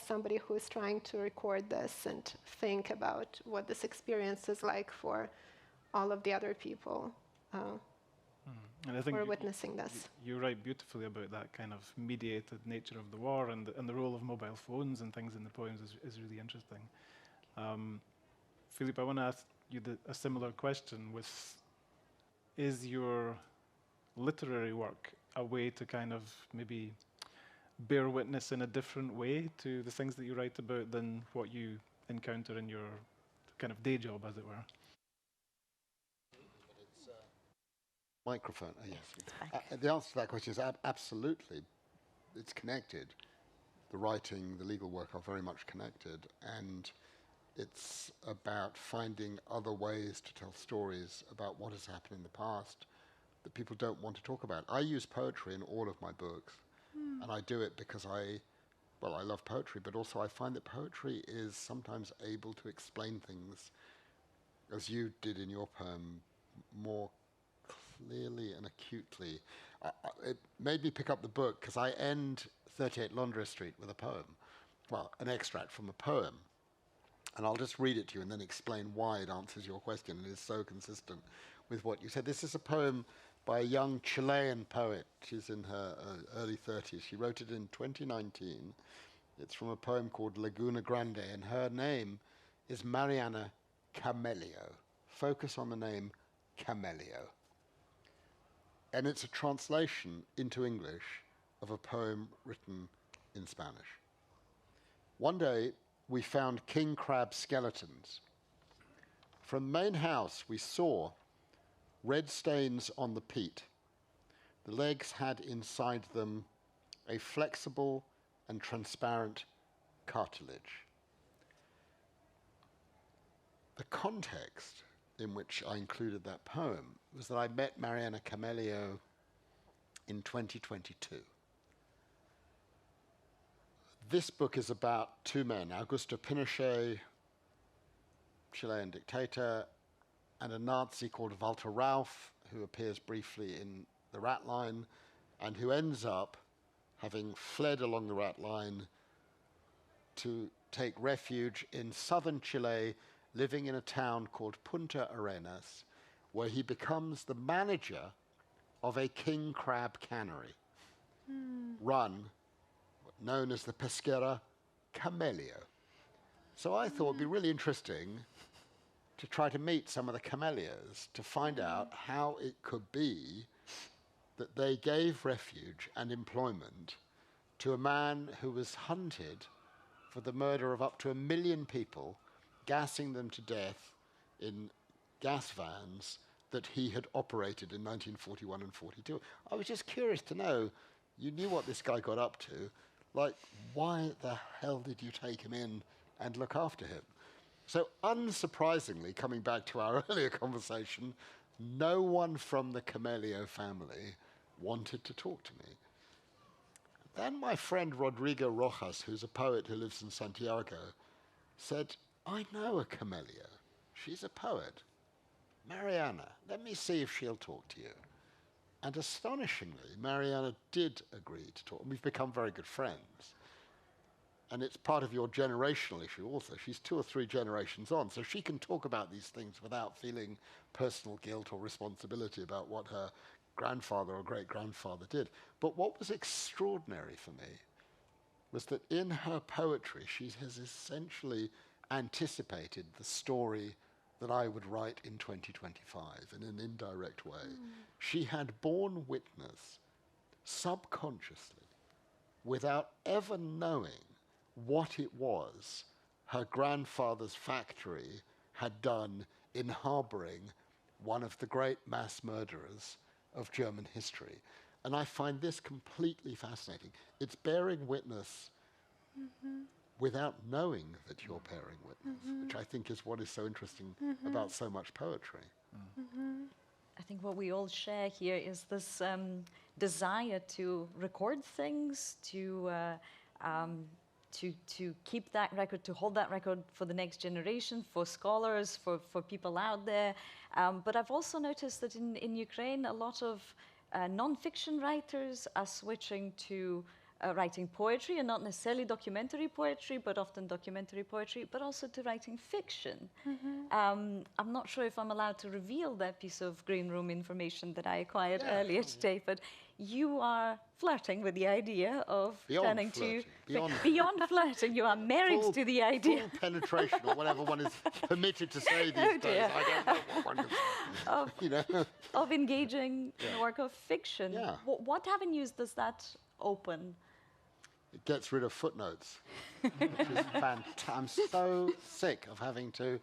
somebody who is trying to record this and think about what this experience is like for all of the other people And I think who are witnessing this. You write beautifully about that kind of mediated nature of the war, and the role of mobile phones and things in the poems is really interesting. Philippe, I want to ask you a similar question. Is your literary work a way to kind of maybe bear witness in a different way to the things that you write about than what you encounter in your kind of day job, as it were? Microphone, yes. The answer to that question is absolutely. It's connected. The writing, the legal work are very much connected. And It's about finding other ways to tell stories about what has happened in the past that people don't want to talk about. I use poetry in all of my books, and I do it because I love poetry, but also I find that poetry is sometimes able to explain things, as you did in your poem, more clearly and acutely. It made me pick up the book because I end 38 Londres Street with a poem, well, an extract from a poem. And I'll just read it to you and then explain why it answers your question. It is so consistent with what you said. This is a poem by a young Chilean poet. She's in her early 30s. She wrote it in 2019. It's from a poem called Laguna Grande, and her name is Mariana Camelio. Focus on the name Camelio. And it's a translation into English of a poem written in Spanish. One day, we found king crab skeletons. From the main house, we saw red stains on the peat. The legs had inside them a flexible and transparent cartilage. The context in which I included that poem was that I met Mariana Camelio in 2022. This book is about two men, Augusto Pinochet, Chilean dictator, and a Nazi called Walter Rauff, who appears briefly in The Rat Line, and who ends up having fled along the rat line to take refuge in southern Chile, living in a town called Punta Arenas, where he becomes the manager of a king crab cannery, known as the Pesquera Camelio. So I thought it'd be really interesting to try to meet some of the camellias to find out how it could be that they gave refuge and employment to a man who was hunted for the murder of up to 1 million people, gassing them to death in gas vans that he had operated in 1941 and 42. I was just curious to know, you knew what this guy got up to, like, why the hell did you take him in and look after him? So unsurprisingly, coming back to our earlier conversation, no one from the Camelio family wanted to talk to me. Then my friend Rodrigo Rojas, who's a poet who lives in Santiago, said, I know a Camelio. She's a poet. Mariana, let me see if she'll talk to you. And astonishingly, Mariana did agree to talk. We've become very good friends. And it's part of your generational issue also. She's 2 or 3 generations on, so she can talk about these things without feeling personal guilt or responsibility about what her grandfather or great-grandfather did. But what was extraordinary for me was that in her poetry, she has essentially anticipated the story that I would write in 2025 in an indirect way. She had borne witness subconsciously, without ever knowing what it was her grandfather's factory had done in harboring one of the great mass murderers of German history. And I find this completely fascinating. It's bearing witness without knowing that you're bearing witness, which I think is what is so interesting about so much poetry. I think what we all share here is this desire to record things, to keep that record, to hold that record for the next generation, for scholars, for people out there. But I've also noticed that in Ukraine, a lot of non-fiction writers are switching to writing poetry, and not necessarily documentary poetry, but often documentary poetry, but also to writing fiction. I'm not sure if I'm allowed to reveal that piece of green room information that I acquired earlier today, but you are flirting with the idea of turning to beyond flirting. You are married to the idea. Full penetration, or whatever one is permitted to say these days. I don't know what one is, you know. Of engaging in the work of fiction. Yeah. What avenues does that open? It gets rid of footnotes, which is fantastic. I'm so sick of having to,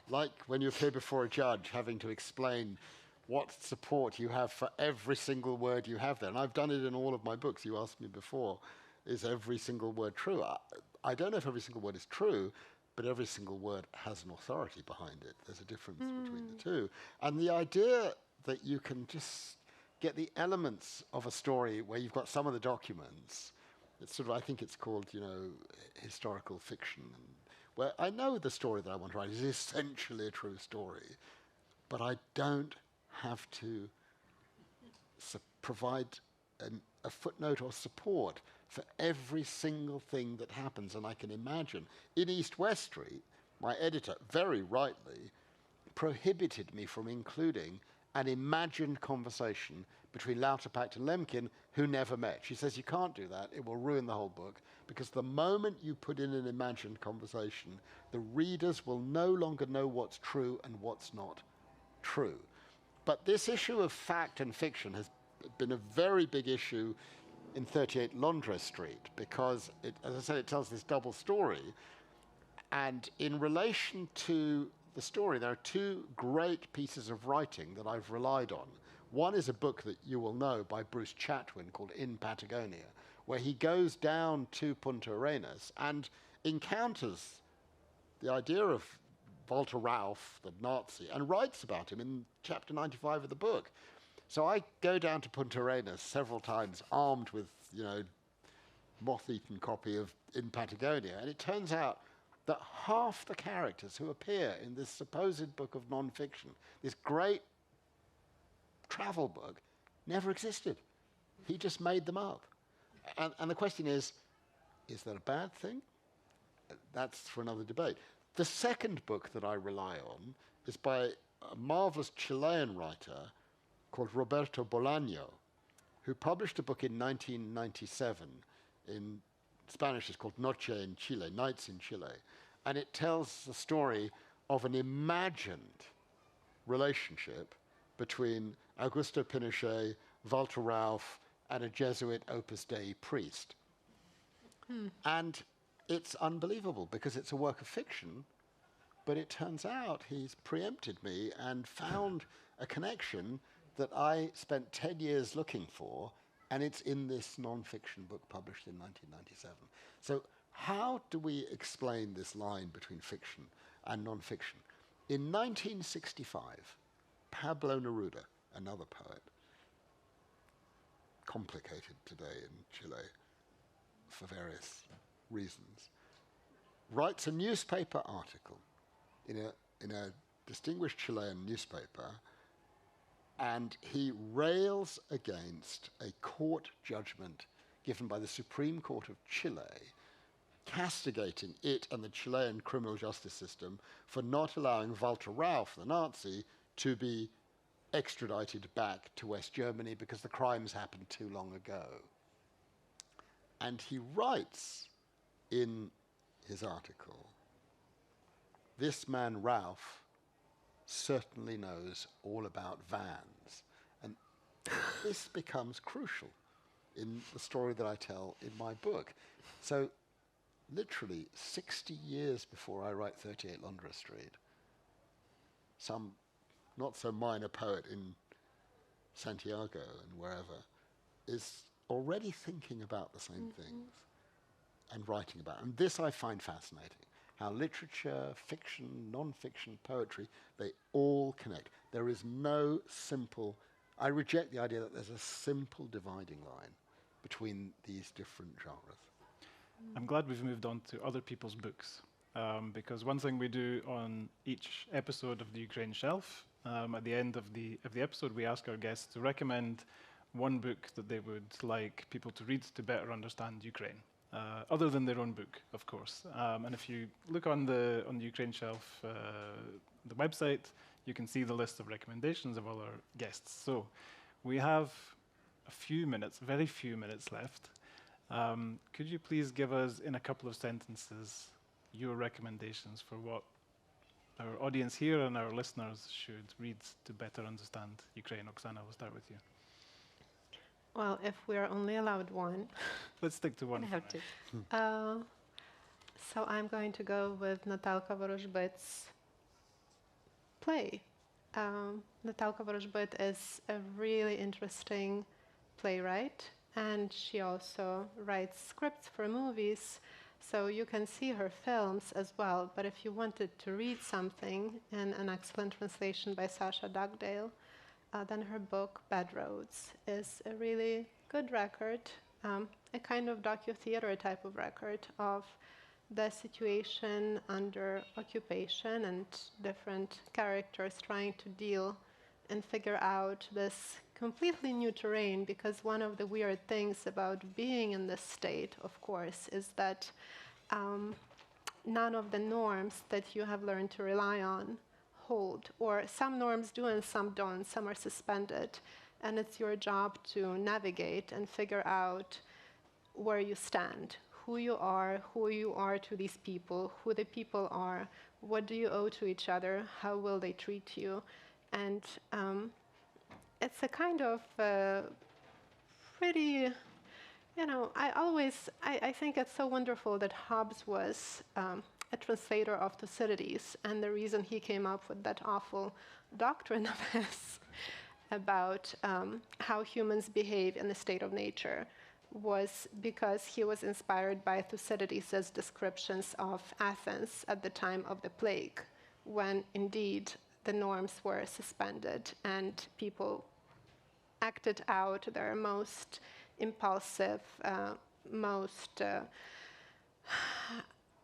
like when you appear before a judge, having to explain what support you have for every single word you have there. And I've done it in all of my books. You asked me before, is every single word true? I don't know if every single word is true, but every single word has an authority behind it. There's a difference between the two. And the idea that you can just get the elements of a story where you've got some of the documents, it's sort of, I think it's called, you know, historical fiction, and where I know the story that I want to write is essentially a true story, but I don't have to provide a footnote or support for every single thing that happens. And I can imagine, in East-West Street, my editor, very rightly, prohibited me from including an imagined conversation between Lauterpacht and Lemkin, who never met. She says, you can't do that, it will ruin the whole book, because the moment you put in an imagined conversation, the readers will no longer know what's true and what's not true. But this issue of fact and fiction has been a very big issue in 38 Londres Street, because, as I said, it tells this double story. And in relation to the story, there are two great pieces of writing that I've relied on. One is a book that you will know by Bruce Chatwin called In Patagonia, where he goes down to Punta Arenas and encounters the idea of Walter Rauff, the Nazi, and writes about him in chapter 95 of the book. So I go down to Punta Arenas several times, armed with, you know, moth-eaten copy of In Patagonia, and it turns out that half the characters who appear in this supposed book of non-fiction, this great travel book, never existed. He just made them up. And the question is that a bad thing? That's for another debate. The second book that I rely on is by a marvelous Chilean writer called Roberto Bolaño, who published a book in 1997 in Spanish. It's called Noche en Chile, Nights in Chile. And it tells the story of an imagined relationship between Augusto Pinochet, Walter Rauff, and a Jesuit Opus Dei priest. And it's unbelievable because it's a work of fiction, but it turns out he's preempted me and found a connection that I spent 10 years looking for, and it's in this non-fiction book published in 1997. So how do we explain this line between fiction and non-fiction? In 1965, Pablo Neruda, another poet, complicated today in Chile for various reasons, writes a newspaper article in a distinguished Chilean newspaper, and he rails against a court judgment given by the Supreme Court of Chile, castigating it and the Chilean criminal justice system for not allowing Walter Rauff, the Nazi, to be extradited back to West Germany because the crimes happened too long ago. And he writes in his article, this man Rauff certainly knows all about vans. And this becomes crucial in the story that I tell in my book. So literally 60 years before I write 38 Londres Street, some not so minor poet in Santiago and wherever is already thinking about the same things and writing about it. And this I find fascinating, how literature, fiction, non-fiction, poetry, they all connect. There is no simple, I reject the idea that there's a simple dividing line between these different genres. I'm glad we've moved on to other people's books, because one thing we do on each episode of the Ukraine Shelf, at the end of the episode, we ask our guests to recommend one book that they would like people to read to better understand Ukraine, other than their own book, of course. And if you look on the Ukraine Shelf, the website, you can see the list of recommendations of all our guests. So we have a few minutes, very few minutes left. Could you please give us, in a couple of sentences, your recommendations for what our audience here and our listeners should read to better understand Ukraine? Oksana, we'll start with you. Well, if we are only allowed one. Let's stick to one. I have to. So I'm going to go with Natalka Vorozhbyt's play. Natalka Vorozhbyt is a really interesting playwright, and she also writes scripts for movies. So you can see her films as well, but if you wanted to read something in an excellent translation by Sasha Dugdale, then her book, Bad Roads, is a really good record, a kind of docu-theater type of record of the situation under occupation and different characters trying to deal and figure out this completely new terrain, because one of the weird things about being in this state, of course, is that none of the norms that you have learned to rely on hold, or some norms do and some don't, some are suspended, and it's your job to navigate and figure out where you stand, who you are to these people, who the people are, what do you owe to each other, how will they treat you. And it's a kind of pretty, I think it's so wonderful that Hobbes was a translator of Thucydides, and the reason he came up with that awful doctrine of his about how humans behave in the state of nature was because he was inspired by Thucydides' descriptions of Athens at the time of the plague, when indeed the norms were suspended and people acted out their most impulsive, most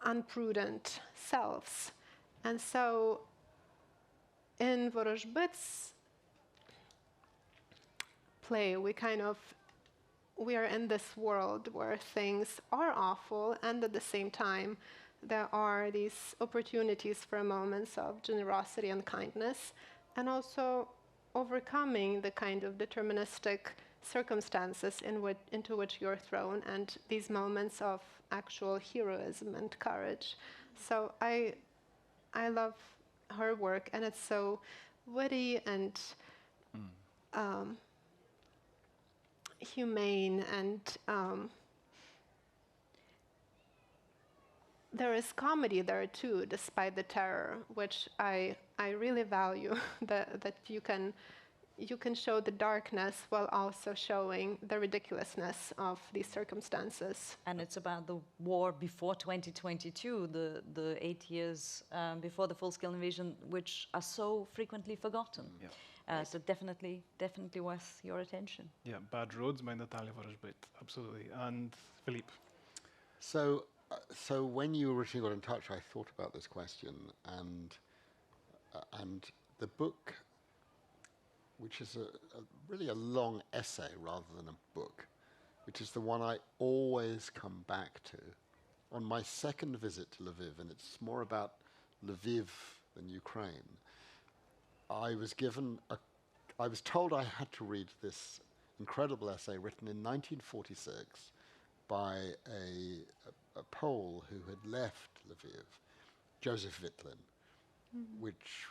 unprudent selves. And so in Vorozhbyt's play, we are in this world where things are awful, and at the same time there are these opportunities for moments of generosity and kindness, and also overcoming the kind of deterministic circumstances into which you're thrown, and these moments of actual heroism and courage. So I love her work, and it's so witty and humane, and there is comedy there too, despite the terror, which I really value, that you can show the darkness while also showing the ridiculousness of these circumstances. And it's about the war before 2022, the 8 years before the full-scale invasion, which are so frequently forgotten. Yeah. So definitely worth your attention. Yeah, Bad Roads by Natalia Vorozhbyt, absolutely. And Philippe? So when you originally got in touch, I thought about this question, and the book, which is really a long essay rather than a book, which is the one I always come back to on my second visit to Lviv, and it's more about Lviv than Ukraine. I was told I had to read this incredible essay written in 1946 by a Pole who had left Lviv, Joseph Witlin, which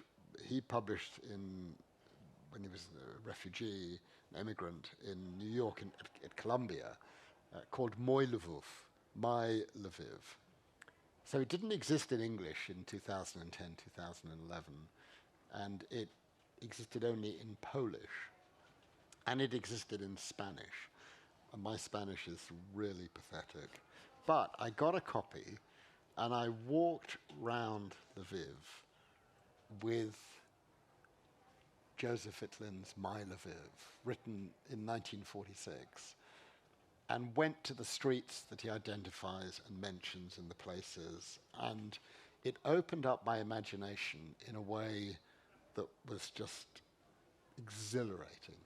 he published when he was a refugee, an immigrant in New York at Columbia, called Mój Lvów, My Lviv. So it didn't exist in English in 2010, 2011, and it existed only in Polish, and it existed in Spanish. And my Spanish is really pathetic. But I got a copy, and I walked round Lviv with Joseph Witlin's My Lviv, written in 1946, and went to the streets that he identifies and mentions in the places, and it opened up my imagination in a way that was just exhilarating.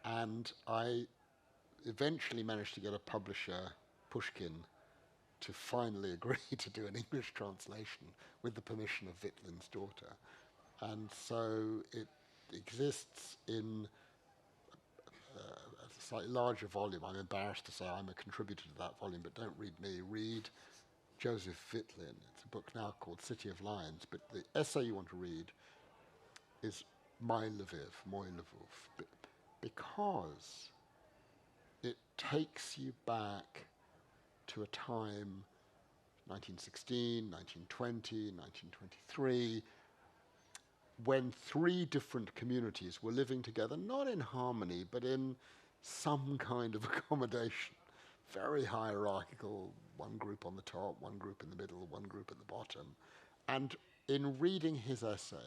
And I eventually managed to get a publisher, Pushkin, to finally agree to do an English translation with the permission of Witlin's daughter. And so it exists in a slightly larger volume. I'm embarrassed to say I'm a contributor to that volume, but don't read me, read Joseph Witlin. It's a book now called City of Lions, but the essay you want to read is My Lviv, Mój Lvów, because it takes you back to a time, 1916, 1920, 1923, when three different communities were living together, not in harmony, but in some kind of accommodation, very hierarchical, one group on the top, one group in the middle, one group at the bottom. And in reading his essay,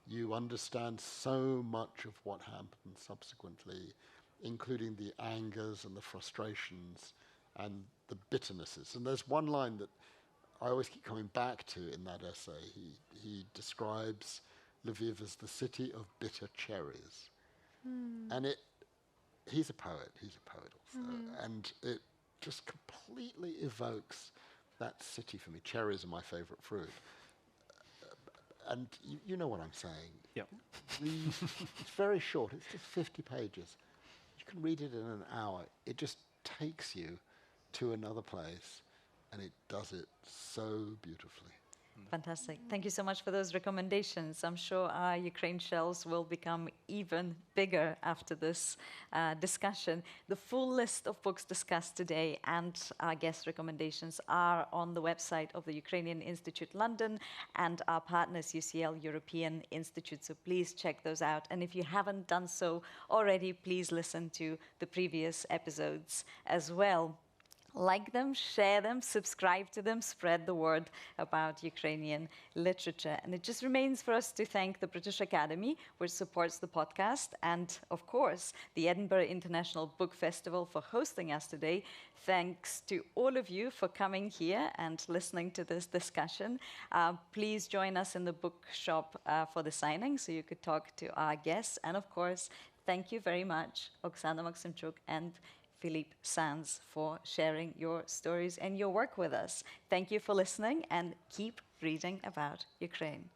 you understand so much of what happened subsequently, including the angers and the frustrations and the bitternesses. And there's one line that I always keep coming back to in that essay. He describes Lviv as the city of bitter cherries. And he's a poet also. And it just completely evokes that city for me. Cherries are my favorite fruit. And you know what I'm saying. Yep. It's very short. It's just 50 pages. You can read it in an hour. It just takes you to another place, and it does it so beautifully. Fantastic. Thank you so much for those recommendations. I'm sure our Ukraine shelves will become even bigger after this discussion. The full list of books discussed today and our guest recommendations are on the website of the Ukrainian Institute London and our partners UCL European Institute. So please check those out. And if you haven't done so already, please listen to the previous episodes as well. Like them, share them, subscribe to them, spread the word about Ukrainian literature. And it just remains for us to thank the British Academy, which supports the podcast, and of course, the Edinburgh International Book Festival for hosting us today. Thanks to all of you for coming here and listening to this discussion. Please join us in the bookshop for the signing so you could talk to our guests. And of course, thank you very much, Oksana Maksymchuk and Philippe Sands, for sharing your stories and your work with us. Thank you for listening, and keep reading about Ukraine.